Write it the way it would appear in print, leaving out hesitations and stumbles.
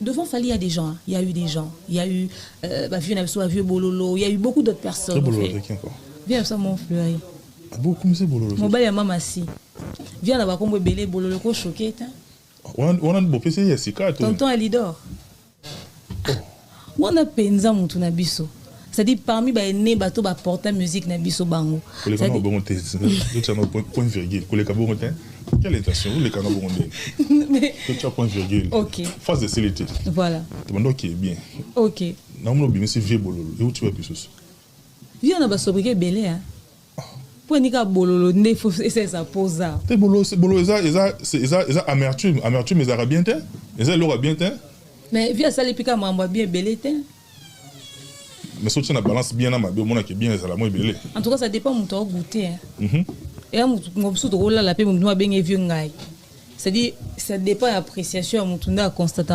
devant Fally, il y a des gens. Hein. Il y a eu des gens. Il y a eu Vieux Bololo. Il y a eu beaucoup d'autres personnes. Très Bololo, avec qui encore? Viens ça, mon fleury. Ah bon, comment c'est Bololo? Mon bel maman si. Viens là-bas, comme Belé Bololo, qu'on choqué. On a un beau PC, il y a 6 cartes. Tonton Alidor. On a penza mon tunabiso. C'est-à-dire parmi les nés bateaux qui portent la musique nabiso bango. Les canaux bonté, c'est un point virgule. Les canaux bonté, quelle intention? Les canaux bonté. Tu as point virgule. Ok. Phase de célité. Voilà. Tu m'as dit qui est bien. Ok. Non, mon bien c'est vieux bololo. Et où tu vas plus? Viens on a sobriquet belé hein. Pour nika bololo ne faut essayer ça posa. Te bololo c'est bololo ça amertume les arabiens te. Les alors bien te. Mais viens ça les pica moi bien belé te. Mais si tu as balance bien, on qui bien, ça la moins belé. En tout cas, ça dépend de ton goûter. Et là, la paix, c'est-à-dire, ça dépend de l'appréciation, on a constaté.